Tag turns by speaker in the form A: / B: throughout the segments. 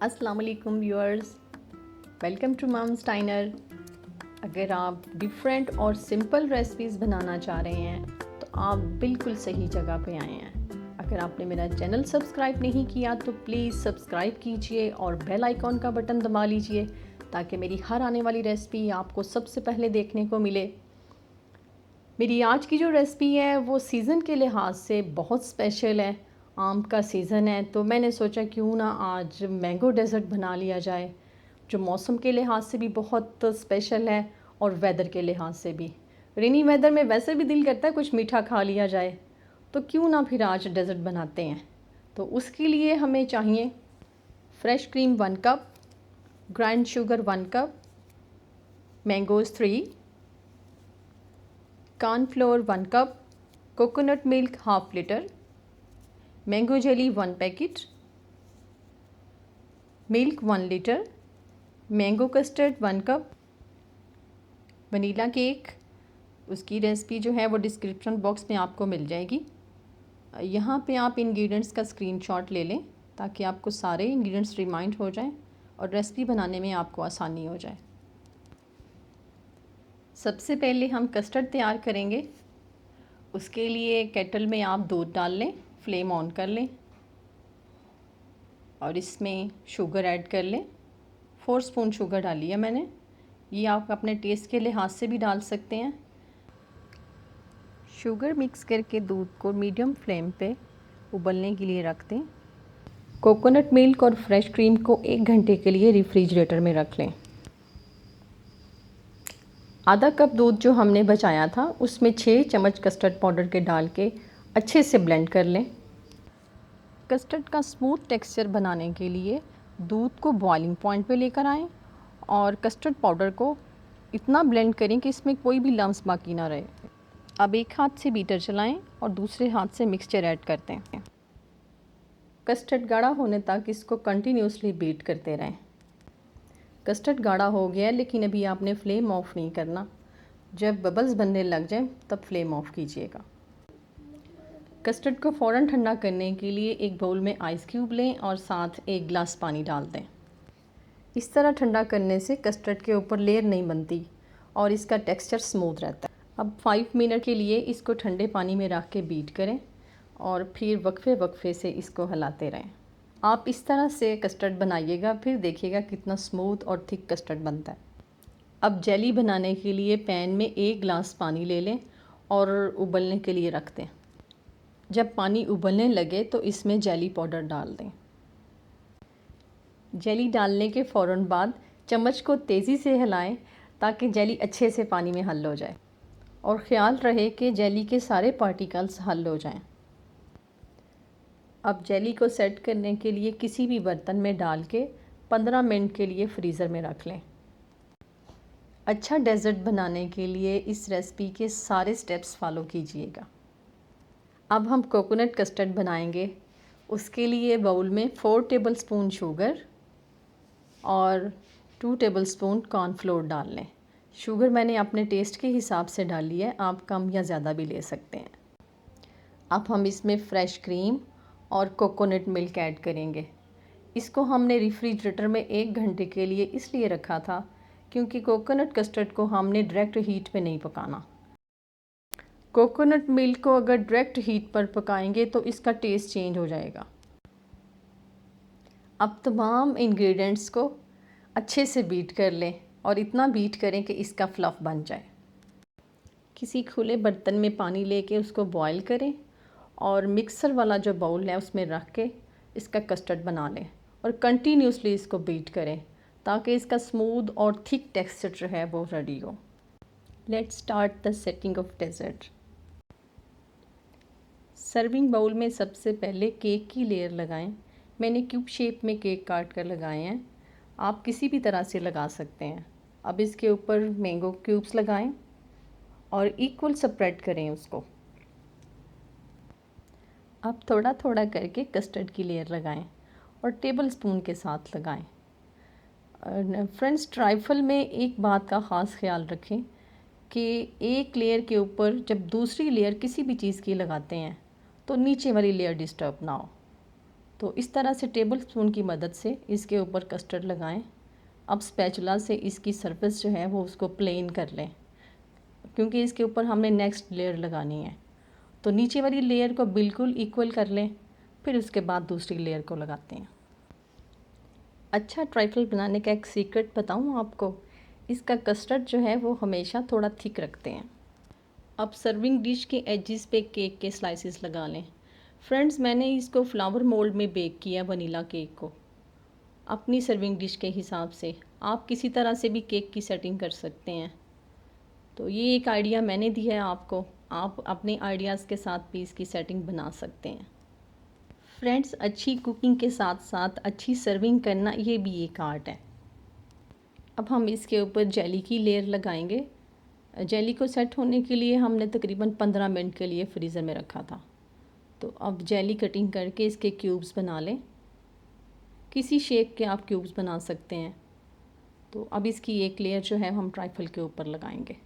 A: अस्सलाम वालेकुम viewers, welcome to mom's diner. अगर आप डिफरेंट और सिंपल रेसिपीज़ बनाना चाह रहे हैं तो आप बिल्कुल सही जगह पे आए हैं। अगर आपने मेरा चैनल सब्सक्राइब नहीं किया तो प्लीज़ सब्सक्राइब कीजिए और बेल आइकॉन का बटन दबा लीजिए ताकि मेरी हर आने वाली रेसिपी आपको सबसे पहले देखने को मिले। मेरी आज की जो रेसिपी है वो सीज़न के लिहाज से बहुत स्पेशल है। आम का सीज़न है तो मैंने सोचा क्यों ना आज मैंगो डेज़र्ट बना लिया जाए, जो मौसम के लिहाज से भी बहुत स्पेशल है और वेदर के लिहाज से भी। रेनी वेदर में वैसे भी दिल करता है कुछ मीठा खा लिया जाए, तो क्यों ना फिर आज डेज़र्ट बनाते हैं। तो उसके लिए हमें चाहिए fresh cream 1 cup, grind sugar 1 cup, mangoes 3, cornflour 1 cup, coconut milk half litre, mango jelly 1 packet, milk 1 litre, mango custard 1 cup, vanilla cake, उसकी रेसिपी जो है वो डिस्क्रिप्शन बॉक्स में आपको मिल जाएगी। यहाँ पे आप इंग्रेडिएंट्स का स्क्रीनशॉट ले लें ताकि आपको सारे इंग्रेडिएंट्स रिमाइंड हो जाएं और रेसिपी बनाने में आपको आसानी हो जाए। सबसे पहले हम कस्टर्ड तैयार करेंगे। उसके लिए केटल में आप दूध डाल लें, फ्लेम ऑन कर लें और इसमें शुगर ऐड कर लें। 4 स्पून शुगर डाली है मैंने। ये आप अपने टेस्ट के लिहाज से भी डाल सकते हैं। शुगर मिक्स करके दूध को मीडियम फ्लेम पे उबलने के लिए रख दें। कोकोनट मिल्क और फ्रेश क्रीम को 1 घंटे के लिए रेफ्रिजरेटर में रख लें। आधा कप दूध जो हमने बचाया था उसमें 6 चम्मच कस्टर्ड पाउडर के डाल के अच्छे से ब्लेंड कर लें। कस्टर्ड का स्मूथ टेक्सचर बनाने के लिए दूध को बॉइलिंग पॉइंट पे लेकर आएं और कस्टर्ड पाउडर को इतना ब्लेंड करें कि इसमें कोई भी लम्स बाकी ना रहे। अब एक हाथ से बीटर चलाएं और दूसरे हाथ से मिक्सचर ऐड करते हैं। कस्टर्ड गाढ़ा होने तक इसको कंटिन्यूसली बीट करते रहें। कस्टर्ड गाढ़ा हो गया है लेकिन अभी आपने फ्लेम ऑफ नहीं करना। जब बबल्स बनने लग जाएं तब फ्लेम ऑफ कीजिएगा। कस्टर्ड को फ़ौरन ठंडा करने के लिए एक बाउल में आइस क्यूब लें और साथ 1 गिलास पानी डाल दें। इस तरह ठंडा करने से कस्टर्ड के ऊपर लेयर नहीं बनती और इसका टेक्सचर स्मूथ रहता है। अब 5 मिनट के लिए इसको ठंडे पानी में रख के बीट करें और फिर वक्फे वक्फे से इसको हिलाते रहें। आप इस तरह से कस्टर्ड बनाइएगा, फिर देखिएगा कितना स्मूथ और थिक कस्टर्ड बनता है। अब जेली बनाने के लिए पैन में 1 गिलास पानी ले लें और उबलने के लिए रख दें। जब पानी उबलने लगे तो इसमें जेली पाउडर डाल दें। जेली डालने के फ़ौरन बाद चम्मच को तेज़ी से हिलाएं ताकि जेली अच्छे से पानी में हल हो जाए और ख़्याल रहे कि जेली के सारे पार्टिकल्स हल हो जाएं। अब जेली को सेट करने के लिए किसी भी बर्तन में डाल के 15 मिनट के लिए फ्रीज़र में रख लें। अच्छा डेज़र्ट बनाने के लिए इस रेसिपी के सारे स्टेप्स फॉलो कीजिएगा। अब हम कोकोनट कस्टर्ड बनाएंगे। उसके लिए बाउल में 4 टेबलस्पून शुगर और 2 टेबलस्पून कॉर्नफ्लोर डाल लें। शुगर मैंने अपने टेस्ट के हिसाब से डाली है, आप कम या ज़्यादा भी ले सकते हैं। अब हम इसमें फ्रेश क्रीम और कोकोनट मिल्क ऐड करेंगे। इसको हमने रेफ्रिजरेटर में 1 घंटे के लिए इसलिए रखा था क्योंकि कोकोनट कस्टर्ड को हमने डायरेक्ट हीट पे नहीं पकाना। कोकोनट मिल्क को अगर डायरेक्ट हीट पर पकाएंगे तो इसका टेस्ट चेंज हो जाएगा। अब तमाम इंग्रेडिएंट्स को अच्छे से बीट कर लें और इतना बीट करें कि इसका फ्लफ़ बन जाए। किसी खुले बर्तन में पानी लेके उसको बॉईल करें और मिक्सर वाला जो बाउल है उसमें रख के इसका कस्टर्ड बना लें और कंटिन्यूसली इसको बीट करें ताकि इसका स्मूथ और थिक टेक्सचर जो है वो रेडी हो। Let's start the setting of dessert. Serving bowl में सबसे पहले केक की लेयर लगाएं। मैंने क्यूब शेप में केक काट कर लगाए हैं, आप किसी भी तरह से लगा सकते हैं। अब इसके ऊपर मैंगो क्यूब्स लगाएं और इक्वल स्प्रेड करें उसको। अब थोड़ा थोड़ा करके कस्टर्ड की लेयर लगाएं और टेबल स्पून के साथ लगाएं। फ्रेंड्स, ट्राइफल में एक बात का ख़ास ख्याल रखें कि एक लेयर के ऊपर जब दूसरी लेयर किसी भी चीज़ की लगाते हैं तो नीचे वाली लेयर डिस्टर्ब ना हो। तो इस तरह से टेबल स्पून की मदद से इसके ऊपर कस्टर्ड लगाएं। अब स्पैचुला से इसकी सरफेस जो है वो उसको प्लेन कर लें, क्योंकि इसके ऊपर हमने नेक्स्ट लेयर लगानी है। तो नीचे वाली लेयर को बिल्कुल इक्वल कर लें, फिर उसके बाद दूसरी लेयर को लगाते हैं। अच्छा ट्राइफल बनाने का एक सीक्रेट बताऊं आपको, इसका कस्टर्ड जो है वो हमेशा थोड़ा थिक रखते हैं। अब सर्विंग डिश के एजेस पे केक के स्लाइसेस लगा लें। फ्रेंड्स, मैंने इसको फ्लावर मोल्ड में बेक किया वनीला केक को, अपनी सर्विंग डिश के हिसाब से। आप किसी तरह से भी केक की सेटिंग कर सकते हैं। तो ये एक आइडिया मैंने दिया है आपको, आप अपने आइडियाज़ के साथ भी इसकी सेटिंग बना सकते हैं। फ्रेंड्स, अच्छी कुकिंग के साथ साथ अच्छी सर्विंग करना ये भी एक आर्ट है। अब हम इसके ऊपर जेली की लेयर लगाएंगे। जेली को सेट होने के लिए हमने तकरीबन 15 मिनट के लिए फ्रीज़र में रखा था। तो अब जेली कटिंग करके इसके क्यूब्स बना लें। किसी शेप के आप क्यूब्स बना सकते हैं। तो अब इसकी एक लेयर जो है हम ट्राइफल के ऊपर लगाएंगे।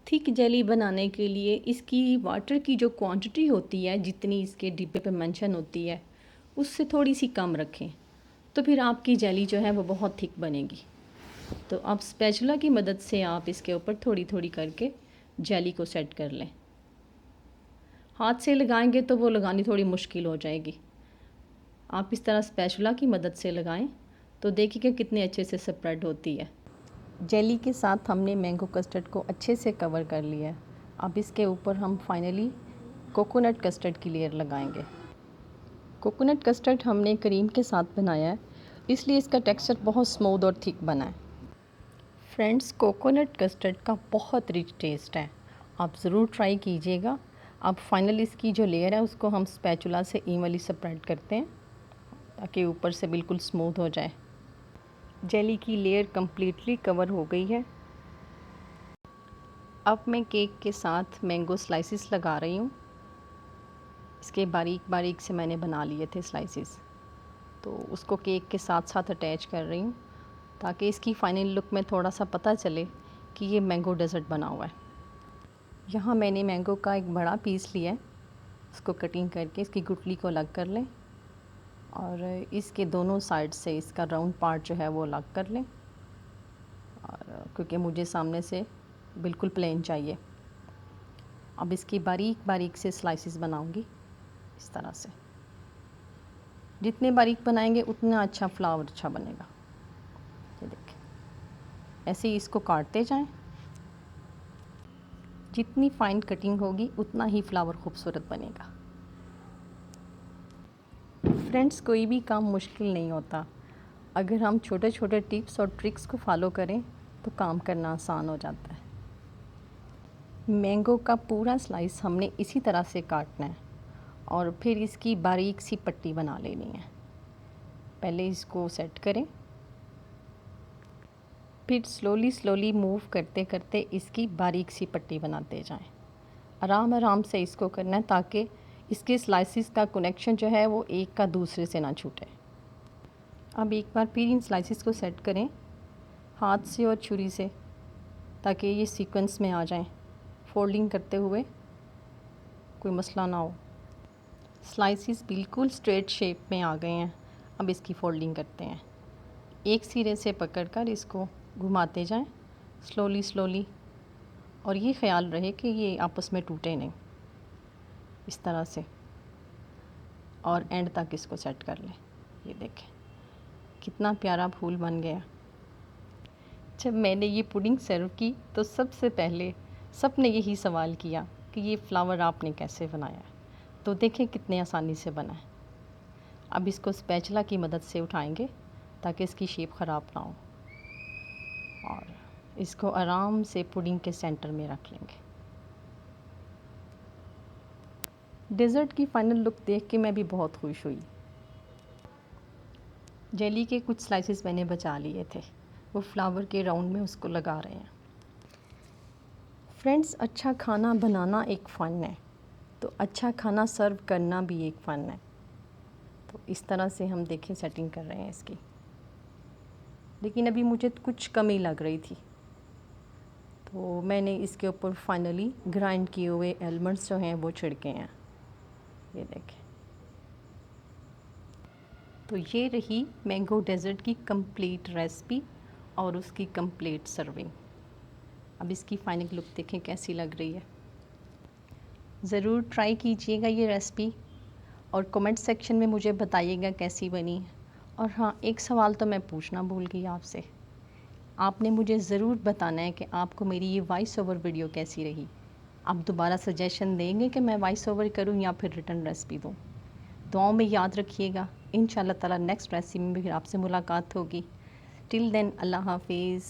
A: थिक जेली बनाने के लिए इसकी वाटर की जो क्वांटिटी होती है, जितनी इसके डिब्बे पे मेंशन होती है, उससे थोड़ी सी कम रखें, तो फिर आपकी जेली जो है वो बहुत थिक बनेगी। तो अब स्पैचुला की मदद से आप इसके ऊपर थोड़ी थोड़ी करके जेली को सेट कर लें। हाथ से लगाएंगे तो वो लगानी थोड़ी मुश्किल हो जाएगी। आप इस तरह स्पैचुला की मदद से लगाएं तो देखिएगा कितने अच्छे से स्प्रेड होती है। जेली के साथ हमने मैंगो कस्टर्ड को अच्छे से कवर कर लिया है। अब इसके ऊपर हम फाइनली कोकोनट कस्टर्ड की लेयर लगाएंगे। कोकोनट कस्टर्ड हमने क्रीम के साथ बनाया है, इसलिए इसका टेक्सचर बहुत स्मूथ और थिक बना है। फ्रेंड्स, कोकोनट कस्टर्ड का बहुत रिच टेस्ट है, आप ज़रूर ट्राई कीजिएगा। अब फाइनल इसकी जो लेयर है उसको हम स्पैचुला से इवनली स्प्रेड करते हैं ताकि ऊपर से बिल्कुल स्मूथ हो जाए। जेली की लेयर कम्प्लीटली कवर हो गई है। अब मैं केक के साथ मैंगो स्लाइसिस लगा रही हूँ। इसके बारीक बारीक से मैंने बना लिए थे स्लाइसिस, तो उसको केक के साथ साथ अटैच कर रही हूँ ताकि इसकी फाइनल लुक में थोड़ा सा पता चले कि ये मैंगो डेज़र्ट बना हुआ है। यहाँ मैंने मैंगो का एक बड़ा पीस लिया है, उसको कटिंग करके इसकी गुठली को अलग कर लें और इसके दोनों साइड से इसका राउंड पार्ट जो है वो अलग कर लें, और क्योंकि मुझे सामने से बिल्कुल प्लेन चाहिए। अब इसकी बारीक बारीक से स्लाइसिस बनाऊंगी इस तरह से। जितने बारीक बनाएंगे उतना अच्छा फ्लावर अच्छा बनेगा। ये देखिए, ऐसे ही इसको काटते जाएं। जितनी फाइन कटिंग होगी उतना ही फ्लावर खूबसूरत बनेगा। फ्रेंड्स, कोई भी काम मुश्किल नहीं होता, अगर हम छोटे छोटे टिप्स और ट्रिक्स को फॉलो करें तो काम करना आसान हो जाता है। मैंगो का पूरा स्लाइस हमने इसी तरह से काटना है और फिर इसकी बारीक सी पट्टी बना लेनी है। पहले इसको सेट करें, फिर स्लोली स्लोली मूव करते करते इसकी बारीक सी पट्टी बनाते जाएं। आराम आराम से इसको करना है ताकि इसके स्लाइसिस का कनेक्शन जो है वो एक का दूसरे से ना छूटे। अब एक बार फिर इन स्लाइसिस को सेट करें हाथ से और छुरी से ताकि ये सीक्वेंस में आ जाएं। फोल्डिंग करते हुए कोई मसला ना हो। स्लाइसिस बिल्कुल स्ट्रेट शेप में आ गए हैं। अब इसकी फोल्डिंग करते हैं। एक सिरे से पकड़कर इसको घुमाते जाएं स्लोली स्लोली, और ये ख्याल रहे कि ये आपस में टूटे नहीं, इस तरह से, और एंड तक इसको सेट कर लें। ये देखें कितना प्यारा फूल बन गया। जब मैंने ये पुडिंग सर्व की तो सबसे पहले सबने यही सवाल किया कि ये फ्लावर आपने कैसे बनाया, तो देखें कितने आसानी से बना है। अब इसको स्पैचुला की मदद से उठाएंगे ताकि इसकी शेप ख़राब ना हो, और इसको आराम से पुडिंग के सेंटर में रख लेंगे। डेज़र्ट की फाइनल लुक देख के मैं भी बहुत खुश हुई। जेली के कुछ स्लाइसेस मैंने बचा लिए थे, वो फ्लावर के राउंड में उसको लगा रहे हैं। फ्रेंड्स, अच्छा खाना बनाना एक फ़न है, तो अच्छा खाना सर्व करना भी एक फ़न है। तो इस तरह से हम देखें सेटिंग कर रहे हैं इसकी, लेकिन अभी मुझे कुछ कमी लग रही थी, तो मैंने इसके ऊपर फाइनली ग्राइंड किए हुए आलमंड्स जो हैं वो छिड़के हैं। ये देखें। तो ये रही मैंगो डेज़र्ट की कंप्लीट रेसिपी और उसकी कंप्लीट सर्विंग। अब इसकी फाइनल लुक देखें कैसी लग रही है। ज़रूर ट्राई कीजिएगा ये रेसिपी और कमेंट सेक्शन में मुझे बताइएगा कैसी बनी है। और हाँ, एक सवाल तो मैं पूछना भूल गई आपसे। आपने मुझे ज़रूर बताना है कि आपको मेरी ये वॉइस ओवर वीडियो कैसी रही। आप दोबारा सजेशन देंगे कि मैं वॉइस ओवर करूँ या फिर रिटर्न रेसिपी दूँ। दुआओं में याद रखिएगा। इंशाअल्लाह ताला नेक्स्ट रेसिपी में फिर आपसे मुलाकात होगी। टिल देन अल्लाह हाफिज़।